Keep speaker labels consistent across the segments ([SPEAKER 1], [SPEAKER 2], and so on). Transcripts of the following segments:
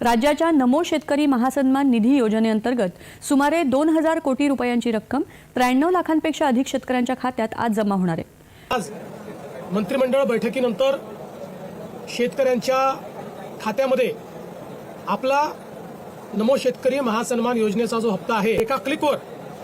[SPEAKER 1] राज्याच्या नमो शेतकरी महासन्मान निधी योजनेअंतर्गत सुमारे 2000 कोटी रुपयांची रक्कम 93 लाखांपेक्षा अधिक शेतकऱ्यांच्या खात्यात आज जमा होणार आहे।
[SPEAKER 2] आज मंत्रिमंडळ बैठकीनंतर शेतकऱ्यांच्या खात्यामध्ये आपला नमो शेतकरी महासन्मान योजनेचा जो हप्ता आहे एका क्लिकवर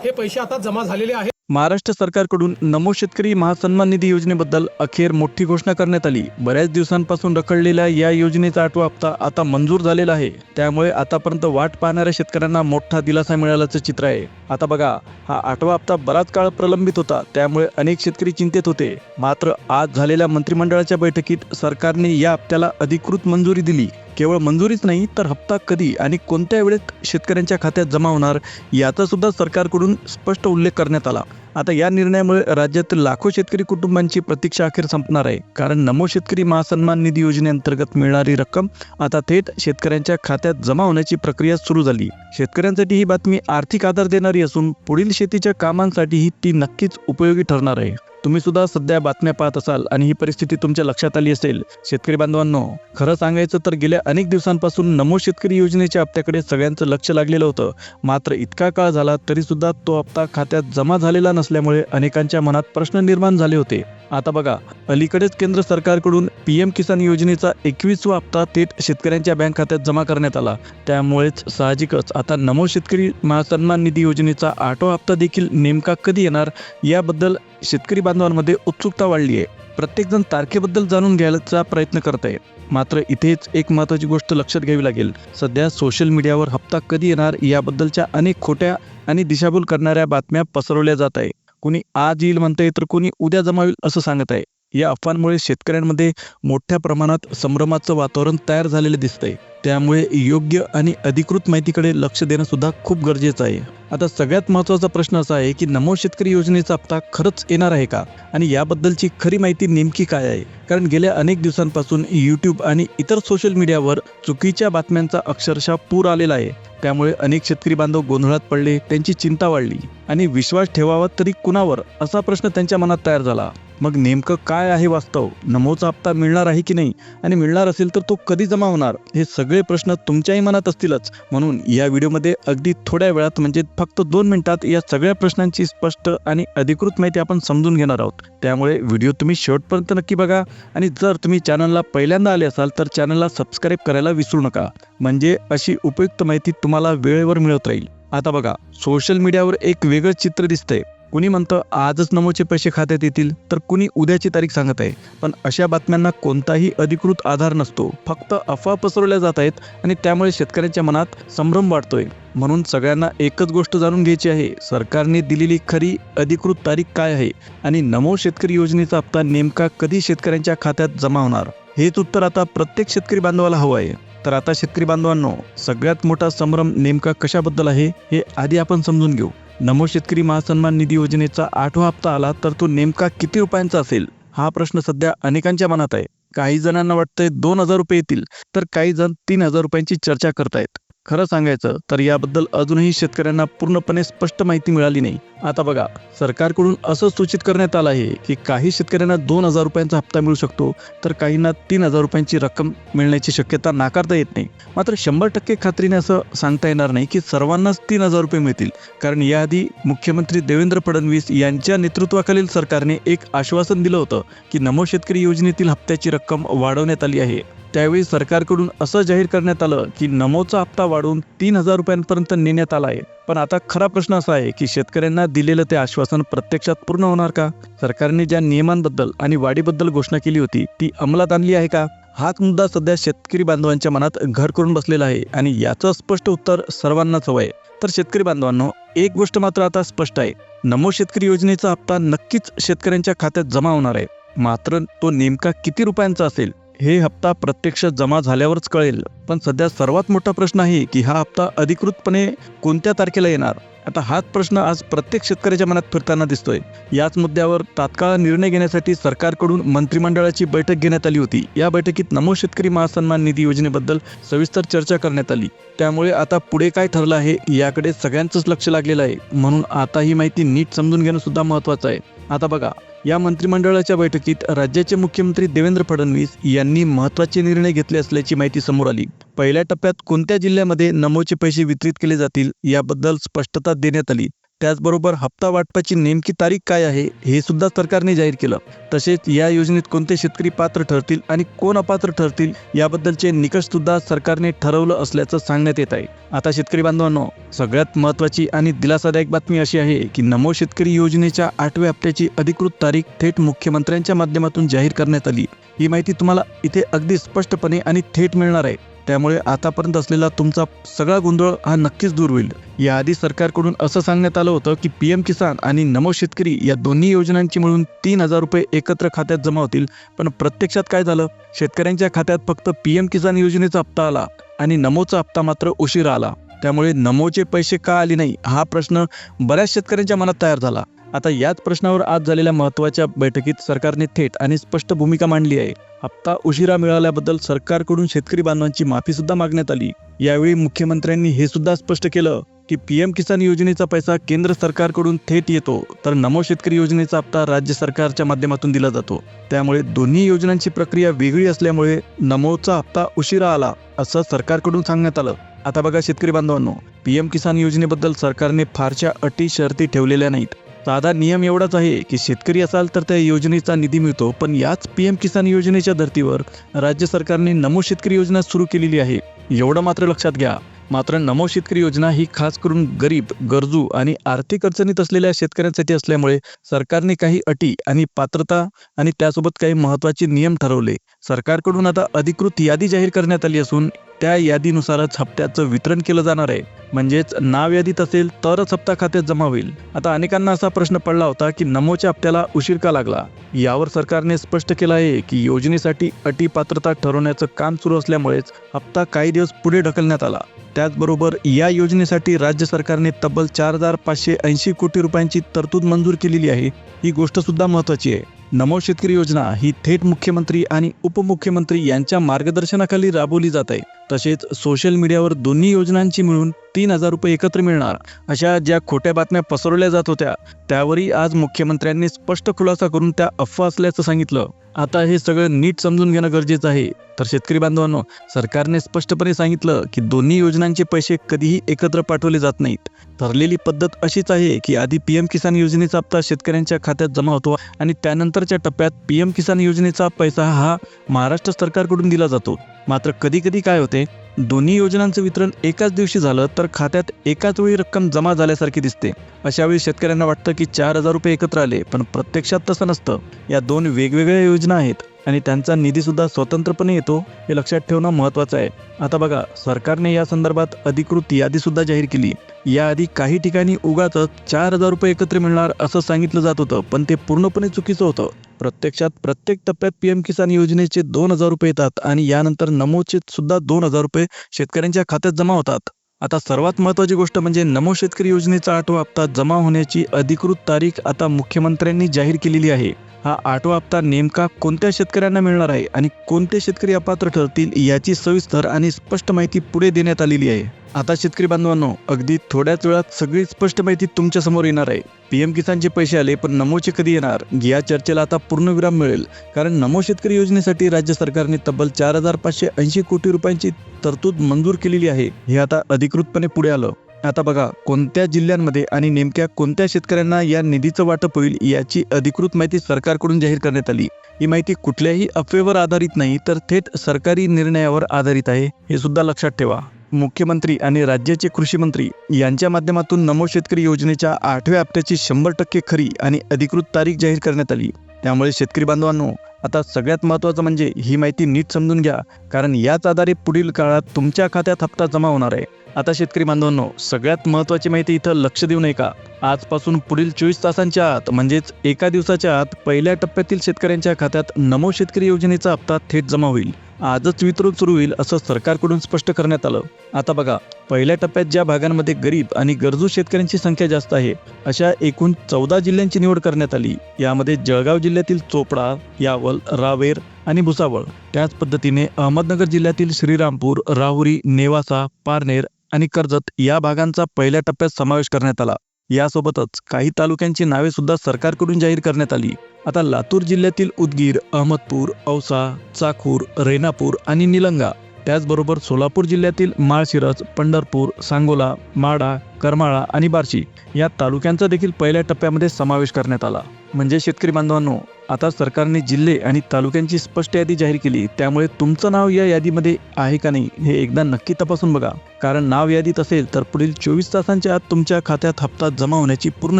[SPEAKER 2] हे पैसे आता जमा झालेले आहेत।
[SPEAKER 3] महाराष्ट्र सरकारकडून नमो शेतकरी महासन्मान निधी योजनेबद्दल अखेर मोठी घोषणा करण्यात आली। बऱ्याच दिवसांपासून रखडलेल्या या योजनेचा 8वा हप्ता आता मंजूर झालेला आहे। त्यामुळे आतापर्यंत वाट पाहणाऱ्या शेतकऱ्यांना मोठा दिलासा मिळाल्याचं चित्र आहे। आता बघा, हा 8वा हप्ता बराच काळ प्रलंबित होता, त्यामुळे अनेक शेतकरी चिंतेत होते। मात्र आज झालेल्या मंत्रिमंडळाच्या बैठकीत सरकारने या हप्त्याला अधिकृत मंजुरी दिली। केवळ मंजुरीच नाही तर हप्ता कधी आणि कोणत्या वेळेत शेतकऱ्यांच्या खात्यात जमा होणार याचा सुद्धा सरकारकडून स्पष्ट उल्लेख करण्यात आला। आता या निर्णयामुळे राज्यातील लाखो शेतकरी कुटुंबांची प्रतीक्षा अखेर संपणार आहे, कारण नमो शेतकरी महासन्मान निधी योजनेअंतर्गत मिळणारी रक्कम आता थेट शेतकऱ्यांच्या खात्यात जमा होण्याची प्रक्रिया सुरू झाली। शेतकऱ्यांसाठी ही बातमी आर्थिक आधार देणारी असून पुढील शेतीच्या कामांसाठीही ती नक्कीच उपयोगी ठरणार आहे। तुम्ही सुद्धा सध्या बातम्या पाहत असाल आणि ही परिस्थिती तुमच्या लक्षात आली असेल। शेतकरी बांधवांनो, खरं सांगायचं तर गेल्या अनेक दिवसांपासून नमो शेतकरी योजनेच्या हप्त्याकडे सगळ्यांचं लक्ष लागलेलं होतं। मात्र इतका काळ झाला तरी सुद्धा तो हप्ता खात्यात जमा झालेला नसल्यामुळे अनेकांच्या मनात प्रश्न निर्माण झाले होते। आता बघा, अलीकडेच केंद्र सरकारकडून PM किसान योजनेचा 21वा हप्ता थेट शेतकऱ्यांच्या बँक खात्यात जमा करण्यात आला। त्यामुळेच साहजिकच आता नमो शेतकरी महासन्मान निधी योजनेचा 8वा हप्ता देखील नेमका कधी येणार याबद्दल शेतकरी बांधवांमध्ये उत्सुकता वाढली आहे। प्रत्येकजण तारखेबद्दल जाणून घ्यायचा प्रयत्न करत आहे। मात्र इथेच एक महत्त्वाची गोष्ट लक्षात घ्यावी लागेल। सध्या सोशल मीडियावर हप्ता कधी येणार याबद्दलच्या अनेक खोट्या आणि दिशाभूल करणाऱ्या बातम्या पसरवल्या जात आहे। कोणी आज येईल म्हणतंय तर कोणी उद्या जमा होईल असं सांगत आहे। या अफवांमुळे शेतकऱ्यांमध्ये मोठ्या प्रमाणात संभ्रमाचं वातावरण तयार झालेले दिसतंय। त्यामुळे योग्य आणि अधिकृत माहितीकडे लक्ष देणं सुद्धा खूप गरजेचं आहे। आता सगळ्यात महत्त्वाचा प्रश्न असा आहे की नमो शेतकरी योजनेचा हप्ता खरंच येणार आहे का आणि याबद्दलची खरी माहिती नेमकी काय आहे? कारण गेल्या अनेक दिवसांपासून YouTube आणि इतर सोशल मीडियावर चुकीच्या बातम्यांचा अक्षरशः पूर आलेला आहे। त्यामुळे अनेक शेतकरी बांधव गोंधळात पडले, त्यांची चिंता वाढली आणि विश्वास ठेवावा तरी कुणावर असा प्रश्न त्यांच्या मनात तयार झाला। मग नेमकं काय आहे वास्तव? नमोचा हप्ता मिळणार आहे की नाही आणि मिळणार असेल तर तो कधी जमा होणार? हे सगळे प्रश्न तुमच्याही मनात असतीलच। म्हणून या व्हिडिओमध्ये अगदी थोड्या वेळात म्हणजे फक्त 2 मिनिटात या सगळ्या प्रश्नांची स्पष्ट आणि अधिकृत माहिती आपण समजून घेणार आहोत। त्यामुळे व्हिडिओ तुम्ही शेवटपर्यंत नक्की बघा आणि जर तुम्ही चॅनलला पहिल्यांदा आले असाल तर चॅनलला सबस्क्राईब करायला विसरू नका, म्हणजे अशी उपयुक्त माहिती तुम्हाला वेळेवर मिळत राहील। आता बघा, सोशल मीडियावर एक वेगळं चित्र दिसतंय। कुणी म्हणतं आजच नमोचे पैसे खात्यात येतील तर कुणी उद्याची तारीख सांगत आहे। पण अशा बातम्यांना कोणताही अधिकृत आधार नसतो, फक्त अफवा पसरवल्या जात आहेत आणि त्यामुळे शेतकऱ्यांच्या मनात संभ्रम वाढतोय। म्हणून सगळ्यांना एकच गोष्ट जाणून घ्यायची आहे, सरकारने दिलेली खरी अधिकृत तारीख काय आहे आणि नमो शेतकरी योजनेचा हप्ता नेमका कधी शेतकऱ्यांच्या खात्यात जमा होणार, हेच उत्तर आता प्रत्येक शेतकरी बांधवाला हवं आहे। तर आता शेतकरी बांधवांनो, सगळ्यात मोठा संभ्रम नेमका कशाबद्दल आहे हे आधी आपण समजून घेऊ। नमो शेतकरी महासन्मान निधी योजनेचा 8वा हप्ता आला तर तो नेमका किती रुपयांचा असेल हा प्रश्न सध्या अनेकांच्या मनात आहे। काही जणांना वाटतंय 2000 रुपये येतील तर काही जण 3000 रुपयांची चर्चा करतायत। खरं सांगायचं तर याबद्दल अजूनही शेतकऱ्यांना पूर्णपणे स्पष्ट माहिती मिळाली नाही। आता बघा, सरकारकडून असं सूचित करण्यात आलं आहे की काही शेतकऱ्यांना 2000 रुपयांचा हप्ता मिळू शकतो तर काहींना 3000 रुपयांची रक्कम मिळण्याची शक्यता नाकारता येत नाही। मात्र 100% खात्रीने असं सांगता येणार नाही की सर्वांनाच 3000 रुपये मिळतील, कारण याआधी मुख्यमंत्री देवेंद्र फडणवीस यांच्या नेतृत्वाखालील सरकारने एक आश्वासन दिलं होतं की नमो शेतकरी योजनेतील हप्त्याची रक्कम वाढवण्यात आली आहे। त्यावेळी सरकारकडून असं जाहीर करण्यात आलं की नमोचा हप्ता वाढवून 3000 रुपयांपर्यंत नेण्यात आला आहे। पण आता खरा प्रश्न असा आहे की शेतकऱ्यांना दिलेलं ते आश्वासन प्रत्यक्षात पूर्ण होणार का? सरकारने ज्या नियमांबद्दल आणि वाढीबद्दल घोषणा केली होती ती अंमलात आणली आहे का? हाच मुद्दा सध्या शेतकरी बांधवांच्या मनात घर करून बसलेला आहे आणि याचं स्पष्ट उत्तर सर्वांनाच हवं आहे। तर शेतकरी बांधवांनो, एक गोष्ट मात्र आता स्पष्ट आहे, नमो शेतकरी योजनेचा हप्ता नक्कीच शेतकऱ्यांच्या खात्यात जमा होणार आहे। मात्र तो नेमका किती रुपयांचा असेल हे हप्ता प्रत्यक्ष जमा झाल्यावरच कळेल। पण सध्या सर्वात मोठा प्रश्न आहे की हा हप्ता अधिकृतपणे कोणत्या तारखेला येणार? आता हाच प्रश्न आज प्रत्येक शेतकऱ्याच्या मनात फिरताना दिसतोय। याच मुद्द्यावर तात्काळ निर्णय घेण्यासाठी सरकारकडून मंत्रिमंडळाची बैठक घेण्यात आली होती। या बैठकीत नमो शेतकरी महासन्मान निधी योजनेबद्दल सविस्तर चर्चा करण्यात आली। त्यामुळे आता पुढे काय ठरलं आहे याकडे सगळ्यांचंच लक्ष लागलेलं आहे। म्हणून आता ही माहिती नीट समजून घेणं सुद्धा महत्त्वाचं आहे। आता बघा, या मंत्रिमंडळाच्या बैठकीत राज्याचे मुख्यमंत्री देवेंद्र फडणवीस यांनी महत्त्वाचे निर्णय घेतले असल्याची माहिती समोर आली. पहिल्या टप्प्यात कोणत्या जिल्ह्यामध्ये नमोचे पैसे वितरित केले जातील याबद्दल स्पष्टता देण्यात आली. त्याचबरोबर हप्ता वाटपाची नेमकी तारीख काय आहे हे सुद्धा सरकारने जाहीर केलं. तसेच या योजनेत कोणते शेतकरी पात्र ठरतील आणि कोण अपात्र ठरतील याबद्दलचे निकष सुद्धा सरकारने ठरवलं असल्याचं सांगण्यात येत आहे. आता शेतकरी बांधवांनो, सगळ्यात महत्त्वाची आणि दिलासादायक बातमी अशी आहे की नमो शेतकरी योजनेच्या 8व्या हप्त्याची अधिकृत तारीख थेट मुख्यमंत्र्यांच्या माध्यमातून जाहीर करण्यात आली. ही माहिती तुम्हाला इथे अगदी स्पष्टपणे आणि थेट मिळणार आहे. त्यामुळे आतापर्यंत असलेला तुमचा सगळा गोंधळ हा नक्कीच दूर होईल. याआधी सरकारकडून असं सांगण्यात आलं होतं की PM किसान आणि नमो शेतकरी या दोन्ही योजनांची मिळून 3,000 रुपये एकत्र खात्यात जमा होतील. पण प्रत्यक्षात काय झालं? शेतकऱ्यांच्या खात्यात फक्त PM किसान योजनेचा हप्ता आला आणि नमोचा हप्ता मात्र उशिरा आला. त्यामुळे नमोचे पैसे का आले नाही हा प्रश्न बऱ्याच शेतकऱ्यांच्या मनात तयार झाला. आता याच प्रश्नावर आज झालेल्या महत्त्वाच्या बैठकीत सरकारने थेट आणि स्पष्ट भूमिका मांडली आहे. हप्ता उशिरा मिळाल्याबद्दल सरकारकडून शेतकरी बांधवांची माफी सुद्धा मागण्यात आली. यावेळी मुख्यमंत्र्यांनी हे सुद्धा स्पष्ट केलं की PM किसान योजनेचा पैसा केंद्र सरकारकडून थेट येतो, तर नमो शेतकरी योजनेचा हप्ता राज्य सरकारच्या माध्यमातून दिला जातो. त्यामुळे दोन्ही योजनांची प्रक्रिया वेगळी असल्यामुळे नमोचा हप्ता उशिरा आला असं सरकारकडून सांगण्यात आलं. आता बघा शेतकरी बांधवांनो, PM किसान योजनेबद्दल सरकारने फारशा अटी शर्ती ठेवलेल्या नाहीत. साधा नियम एवढाच आहे की शेतकरी असाल तर त्या योजनेचा निधी मिळतो. पण याच PM किसान योजनेच्या धर्तीवर राज्य सरकारने नमो शेतकरी योजना सुरू केलेली आहे, एवढं मात्र लक्षात घ्या. मात्र नमो शेतकरी योजना ही खास करून गरीब, गरजू आणि आर्थिक अडचणीत असलेल्या शेतकऱ्यांसाठी असल्यामुळे सरकारने काही अटी आणि पात्रता आणि त्यासोबत काही महत्त्वाचे नियम ठरवले. सरकारकडून आता अधिकृत यादी जाहीर करण्यात आली असून त्या यादीनुसारच हप्त्याचं वितरण केलं जाणार आहे. म्हणजेच नाव यादीत असेल तरच हप्ता खात्यात जमा होईल. आता अनेकांना असा प्रश्न पडला होता की नमोच्या हप्त्याला उशीर का लागला. यावर सरकारने स्पष्ट केलं आहे की योजनेसाठी अटी पात्रता ठरवण्याचं काम सुरू असल्यामुळेच हप्ता काही दिवस पुढे ढकलण्यात आला. त्याचबरोबर या योजनेसाठी राज्य सरकारने तब्बल 4,580 कोटी रुपयांची तरतूद मंजूर केलेली आहे. ही गोष्ट सुद्धा महत्त्वाची आहे. नमो शेतकरी योजना ही थेट मुख्यमंत्री आणि उपमुख्यमंत्री यांच्या मार्गदर्शनाखाली राबवली जात आहे. तसेच सोशल मीडियावर दोन्ही योजनांची मिळून 3,000 रुपये एकत्र मिळणार अशा ज्या खोट्या बातम्या पसरवल्या जात होत्या त्यावरही आज मुख्यमंत्र्यांनी स्पष्ट खुलासा करून त्या अफवा असल्याचं सांगितलं. आता हे सगळं नीट समजून घेणं गरजेचं आहे. तर शेतकरी बांधवांनो, सरकारने स्पष्टपणे सांगितलं की दोन्ही योजनांचे पैसे कधीही एकत्र पाठवले जात नाहीत. ठरलेली पद्धत अशीच आहे की आधी PM किसान योजनेचा हप्ता शेतकऱ्यांच्या खात्यात जमा होतो आणि त्यानंतरच्या टप्प्यात PM किसान योजनेचा पैसा हा महाराष्ट्र सरकारकडून दिला जातो. मात्र कधी कधी काय होते, दोन्ही योजनांचं वितरण एकाच दिवशी झालं तर खात्यात एकाच वेळी रक्कम जमा झाल्यासारखी दिसते. अशावेळी शेतकऱ्यांना वाटतं की 4,000 रुपये एकत्र आले, पण प्रत्यक्षात तसं नसतं. या दोन वेगवेगळ्या योजना आहेत आणि त्यांचा निधी सुद्धा स्वतंत्रपणे येतो, हे लक्षात ठेवणं महत्त्वाचं आहे. आता बघा, सरकारने या संदर्भात अधिकृत यादी सुद्धा जाहीर केली. याआधी काही ठिकाणी उगाचच 4,000 रुपये एकत्र मिळणार असं सांगितलं जात होतं, पण ते पूर्णपणे चुकीचं होतं. प्रत्यक्षात प्रत्येक टप्प्यात PM किसान योजनेचे 2,000 रुपये येतात आणि यानंतर नमोचे सुद्धा 2,000 रुपये शेतकऱ्यांच्या खात्यात जमा होतात. आता सर्वात महत्त्वाची गोष्ट म्हणजे नमो शेतकरी योजनेचा 8वा हप्ता जमा होण्याची अधिकृत तारीख आता मुख्यमंत्र्यांनी जाहीर केलेली आहे. हा 8वा हप्ता नेमका कोणत्या शेतकऱ्यांना मिळणार आहे आणि कोणते शेतकरी अपात्र ठरतील याची सविस्तर आणि स्पष्ट माहिती पुढे देण्यात आलेली आहे. आता शेतकरी बांधवांनो, अगदी थोड्याच वेळात सगळी स्पष्ट माहिती तुमच्या समोर येणार आहे. PM किसानचे पैसे आले, पण नमोचे कधी येणार या चर्चेला आता पूर्णविराम मिळेल. कारण नमो शेतकरी योजनेसाठी राज्य सरकारने तब्बल 4,580 कोटी रुपयांची तरतूद मंजूर केलेली आहे. हे आता अधिकृतपणे पुढे आलं. आता बघा, कोणत्या जिल्ह्यांमध्ये आणि नेमक्या कोणत्या शेतकऱ्यांना या निधीचं वाटप होईल याची अधिकृत माहिती सरकारकडून जाहीर करण्यात आली. ही माहिती कुठल्याही अफवेवर आधारित नाही, तर थेट सरकारी निर्णयावर आधारित आहे, हे सुद्धा लक्षात ठेवा. मुख्यमंत्री आणि राज्याचे कृषी मंत्री यांच्या माध्यमातून नमो शेतकरी योजनेच्या 8व्या हप्त्याची 100% खरी आणि अधिकृत तारीख जाहीर करण्यात आली. त्यामुळे शेतकरी बांधवांनो, आता सगळ्यात महत्त्वाचं म्हणजे ही माहिती नीट समजून घ्या, कारण याच आधारे पुढील काळात तुमच्या खात्यात हप्ता जमा होणार आहे. आता शेतकरी बांधवांनो, सगळ्यात महत्त्वाची माहिती इथं लक्ष देऊ नये का. आजपासून पुढील 24 तासांच्या आत म्हणजेच एका दिवसाच्या आत पहिल्या टप्प्यातील शेतकऱ्यांच्या खात्यात नमो शेतकरी योजनेचा हप्ता थेट जमा होईल. आजच वितरण सुरू होईल असं सरकारकडून स्पष्ट करण्यात आलं. आता बघा, पहिल्या टप्प्यात ज्या भागांमध्ये गरीब आणि गरजू शेतकऱ्यांची संख्या जास्त आहे अशा एकूण 14 जिल्ह्यांची निवड करण्यात आली. यामध्ये जळगाव जिल्ह्यातील चोपडा, यावल, रावेर आणि भुसावळ, त्याच पद्धतीने अहमदनगर जिल्ह्यातील श्रीरामपूर, राहुरी, नेवासा, पारनेर आणि कर्जत या भागांचा पहिल्या टप्प्यात समावेश करण्यात आला. यासोबतच काही तालुक्यांची नावे सुद्धा सरकारकडून जाहीर करण्यात आली. आता लातूर जिल्ह्यातील उदगीर, अहमदपूर, औसा, चाकूर, रेणापूर आणि निलंगा, त्याचबरोबर सोलापूर जिल्ह्यातील माळशिरस, पंढरपूर, सांगोला, माढा, करमाळा आणि बार्शी या तालुक्यांचा देखील पहिल्या टप्प्यामध्ये समावेश करण्यात आला. म्हणजे शेतकरी बांधवांनो, आता सरकारने जिल्हे आणि तालुक्यांची स्पष्ट यादी जाहीर केली. त्यामुळे तुमचं नाव या यादीमध्ये आहे का नाही हे एकदा नक्की तपासून बघा. कारण नाव यादीत असेल तर पुढील 24 तासांच्या आत तुमच्या खात्यात हप्ता जमा होण्याची पूर्ण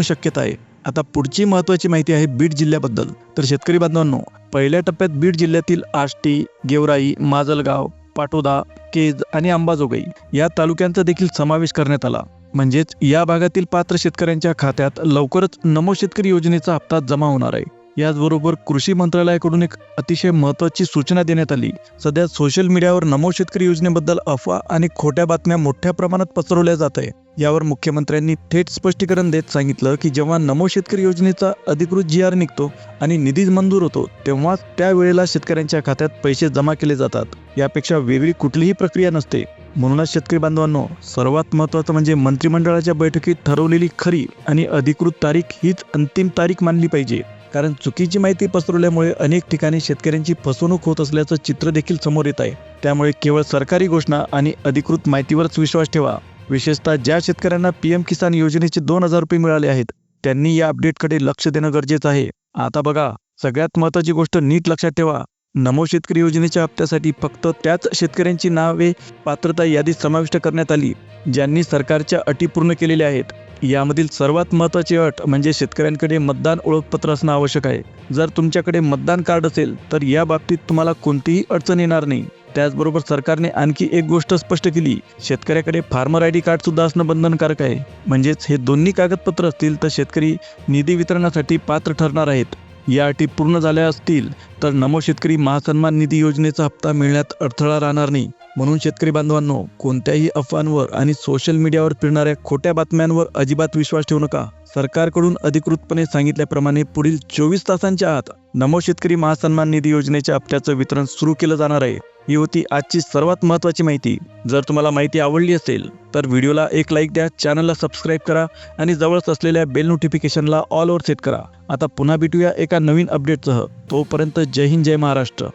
[SPEAKER 3] शक्यता आहे. आता पुढची महत्त्वाची माहिती आहे बीड जिल्ह्याबद्दल. तर शेतकरी बांधवांनो, पहिल्या टप्प्यात बीड जिल्ह्यातील आष्टी, गेवराई, माजलगाव, पाटोदा, केज आणि अंबाजोगाई या तालुक्यांचा देखील समावेश करण्यात आला. म्हणजेच या भागातील पात्र शेतकऱ्यांच्या खात्यात लवकरच नमो शेतकरी योजनेचा हप्ता जमा होणार आहे. याचबरोबर कृषी मंत्रालयाकडून एक अतिशय महत्त्वाची सूचना देण्यात आली. सध्या सोशल मीडियावर नमो शेतकरी योजनेबद्दल अफवा आणि खोट्या बातम्या मोठ्या प्रमाणात पसरवल्या जात आहे. यावर मुख्यमंत्र्यांनी थेट स्पष्टीकरण देत सांगितलं की जेव्हा नमो शेतकरी योजनेचा अधिकृत GR निघतो आणि निधी मंजूर होतो तेव्हाच त्यावेळेला शेतकऱ्यांच्या खात्यात पैसे जमा केले जातात. यापेक्षा वेगळी कुठलीही प्रक्रिया नसते. म्हणूनच शेतकरी बांधवांनो, सर्वात महत्त्वाचं म्हणजे मंत्रिमंडळाच्या बैठकीत ठरवलेली खरी आणि अधिकृत तारीख हीच अंतिम तारीख मानली पाहिजे. कारण चुकीची माहिती पसरवल्यामुळे अनेक ठिकाणी शेतकऱ्यांची फसवणूक होत असल्याचं चित्र देखील समोर येत आहे. त्यामुळे केवळ सरकारी घोषणा आणि अधिकृत माहितीवरच विश्वास ठेवा. विशेषतः ज्या शेतकऱ्यांना PM किसान योजनेचे 2,000 रुपये मिळाले आहेत त्यांनी या अपडेटकडे लक्ष देणं गरजेचं आहे. आता बघा, सगळ्यात महत्त्वाची गोष्ट नीट लक्षात ठेवा. नमो शेतकरी योजनेच्या हप्त्यासाठी फक्त त्याच शेतकऱ्यांची नावे पात्रता यादीत समाविष्ट करण्यात आली ज्यांनी सरकारच्या अटी पूर्ण केलेल्या आहेत. यामधील सर्वात महत्त्वाची अट म्हणजे शेतकऱ्यांकडे मतदान ओळखपत्र असणं आवश्यक आहे. जर तुमच्याकडे मतदान कार्ड असेल तर या बाबतीत तुम्हाला कोणतीही अडचण येणार नाही. त्याचबरोबर सरकारने आणखी एक गोष्ट स्पष्ट केली, शेतकऱ्याकडे फार्मर ID कार्ड सुद्धा असणं बंधनकारक आहे. म्हणजेच हे दोन्ही कागदपत्र असतील तर शेतकरी निधी वितरणासाठी पात्र ठरणार आहेत. या अटी पूर्ण झाल्या असतील तर नमो शेतकरी महासन्मान निधी योजनेचा हप्ता मिळण्यात अडथळा राहणार नाही. म्हणून शेतकरी बांधवांनो, कोणत्याही अफवांवर आणि सोशल मीडियावर फिरणाऱ्या खोट्या बातम्यांवर अजिबात विश्वास ठेवू नका. सरकारकडून अधिकृतपणे सांगितल्याप्रमाणे पुढील 24 तासांच्या आत नमो शेतकरी महासन्मान निधी योजनेच्या हप्त्याचं वितरण सुरू केलं जाणार आहे. ही होती आजची सर्वात महत्त्वाची माहिती. जर तुम्हाला माहिती आवडली असेल तर व्हिडिओला एक लाईक द्या, चॅनलला सबस्क्राईब करा आणि जवळच असलेल्या बेल नोटिफिकेशनला ऑल ओवर सेट करा. आता पुन्हा भेटूया एका नवीन अपडेटसह. तोपर्यंत जय हिंद, जय महाराष्ट्र.